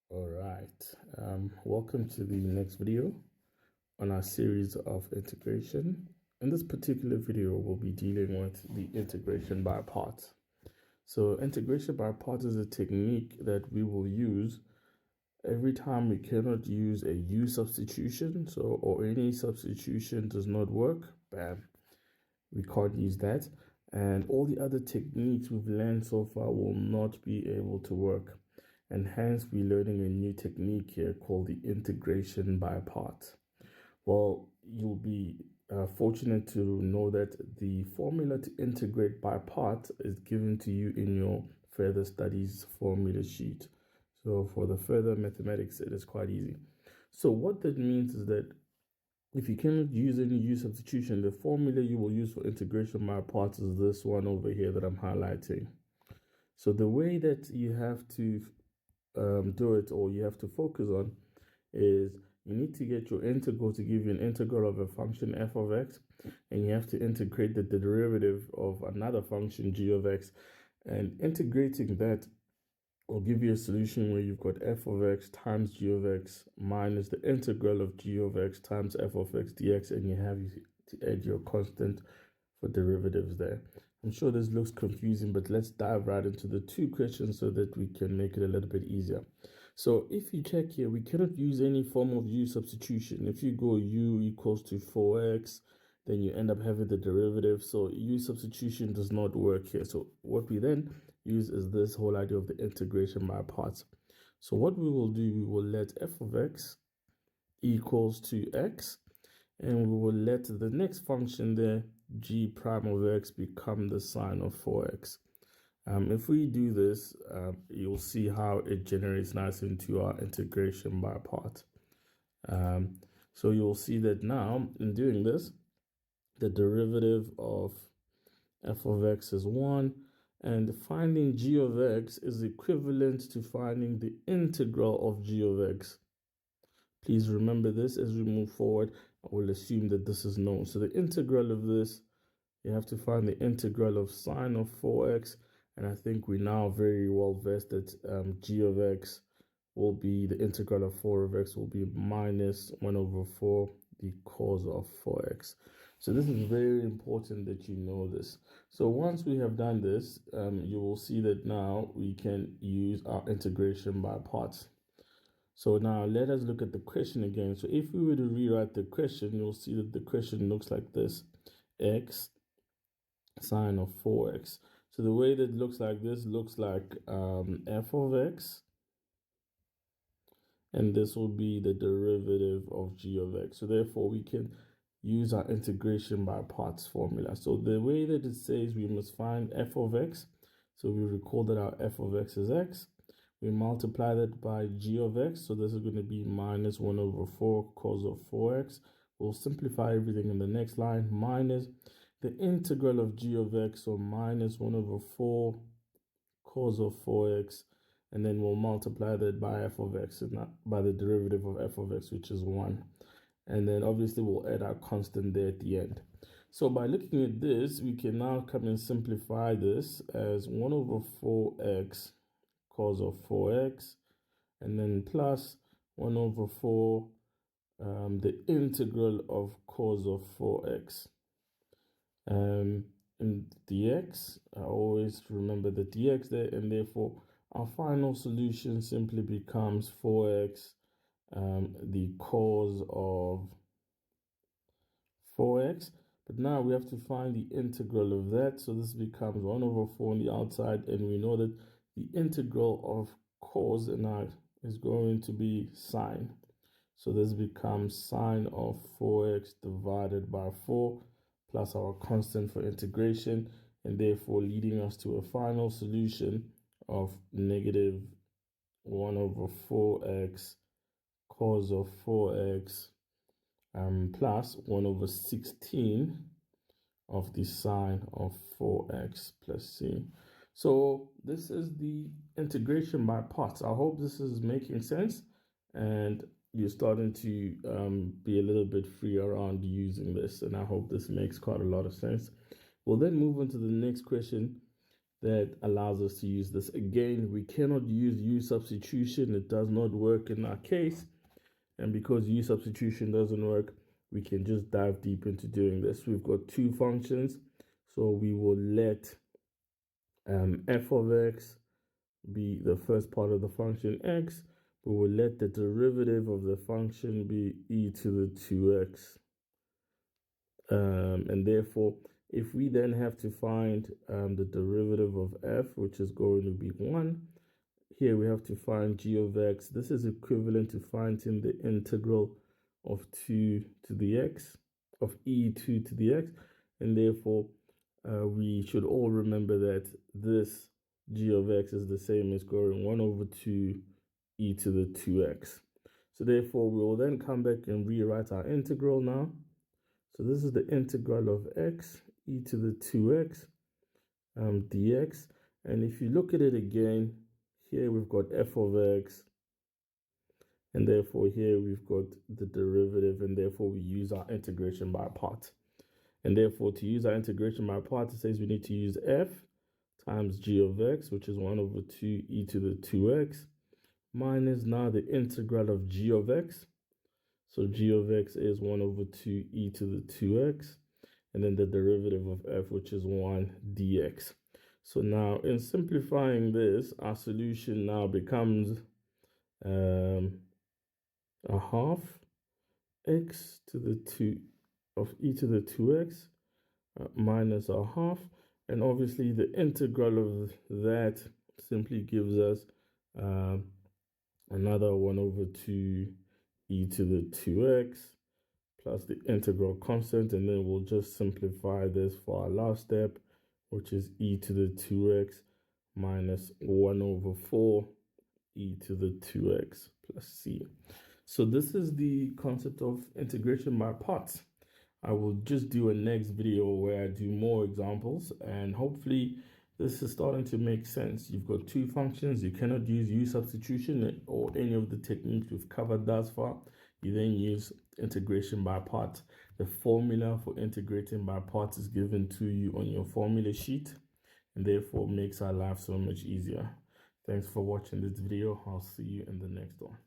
All right. Welcome to the next video on our series of integration. In this particular video, we'll be dealing with the integration by parts. So integration by parts is a technique that we will use every time we cannot use a U substitution. Or any substitution does not work. Bam. We can't use that. And all the other techniques we've learned so far will not be able to work. And hence we're learning a new technique here called the integration by parts. Well, you'll be fortunate to know that the formula to integrate by parts is given to you in your further studies formula sheet. So for the further mathematics, it is quite easy. So what that means is that if you cannot use any U substitution, the formula you will use for integration by parts is this one over here that I'm highlighting. So the way that you have to do it, or you have to focus on, is you need to get your integral to give you an integral of a function f of x, and you have to integrate the derivative of another function g of x, and integrating that will give you a solution where you've got f of x times g of x minus the integral of g of x times f of x dx, and you have to add your constant for derivatives there. I'm sure this looks confusing, but let's dive right into the two questions so that we can make it a little bit easier. So if you check here, we cannot use any form of U substitution. If you go U equals to 4x, then you end up having the derivative. So U substitution does not work here. So what we then use is this whole idea of the integration by parts. So what we will do, we will let f of x equals to x, and we will let the next function there, g prime of x, become the sine of 4x. If we do this, you'll see how it generates nice into our integration by part. So you'll see that now in doing this, the derivative of f of x is 1, and finding g of x is equivalent to finding the integral of g of x. Please remember this as we move forward. I will assume that this is known. So the integral of this, you have to find the integral of sine of 4x. And I think we now very well versed that g of x will be, the integral of 4 of x will be minus 1 over 4, the cos of 4x. So this is very important that you know this. So once we have done this, you will see that now we can use our integration by parts. So now let us look at the question again. So if we were to rewrite the question, you'll see that the question looks like this: x sine of 4x. So the way that looks like this looks like f of x, and this will be the derivative of g of x. So therefore we can use our integration by parts formula. So the way that it says, we must find f of x. So we recall that our f of x is x. We multiply that by g of x, so this is going to be minus 1 over 4 cos of 4x. We'll simplify everything in the next line, minus the integral of g of x, so minus 1 over 4 cos of 4x, and then we'll multiply that by f of x, and not by the derivative of f of x, which is 1. And then obviously we'll add our constant there at the end. So by looking at this, we can now come and simplify this as 1 over 4x cos of 4x, and then plus 1 over 4 the integral of cos of 4x, and dx. I always remember the dx there, and therefore our final solution simply becomes 4x, the cos of 4x. But now we have to find the integral of that, so this becomes 1 over 4 on the outside, and we know that the integral of cos is going to be sine. So this becomes sine of 4x divided by 4 plus our constant for integration, and therefore leading us to a final solution of negative 1 over 4x cos of 4x plus 1 over 16 of the sine of 4x plus c. So this is the integration by parts. I hope this is making sense and you're starting to be a little bit free around using this, and I hope this makes quite a lot of sense. We'll then move on to the next question, that allows us to use this. Again, we cannot use U substitution. It does not work in our case. And because U substitution doesn't work, we can just dive deep into doing this. We've got two functions. So we will let f of x be the first part of the function x. We will let the derivative of the function be e to the 2x. And therefore, if we then have to find the derivative of f, which is going to be 1, here we have to find g of x. This is equivalent to finding the integral of 2 to the x, of e2 to the x. And therefore, we should all remember that this g of x is the same as going 1 over 2 e to the 2x. So therefore, we will then come back and rewrite our integral now. So this is the integral of x, e to the 2x dx. And if you look at it again, here we've got f of x, and therefore here we've got the derivative, and therefore we use our integration by parts. And therefore, to use our integration by parts, it says we need to use f times g of x, which is 1 over 2 e to the 2x, minus now the integral of g of x. So g of x is 1 over 2 e to the 2x, and then the derivative of f, which is 1 dx. So now in simplifying this, our solution now becomes a half x to the 2 of e to the 2x minus a half. And obviously the integral of that simply gives us another 1 over 2 e to the 2x plus the integral constant, and then we'll just simplify this for our last step, which is e to the 2x minus 1 over 4 e to the 2x plus c. So this is the concept of integration by parts. I will just do a next video where I do more examples, and hopefully this is starting to make sense. You've got two functions. You cannot use U substitution or any of the techniques we've covered thus far. You then use integration by parts. The formula for integrating by parts is given to you on your formula sheet, and therefore makes our life so much easier. Thanks for watching this video. I'll see you in the next one.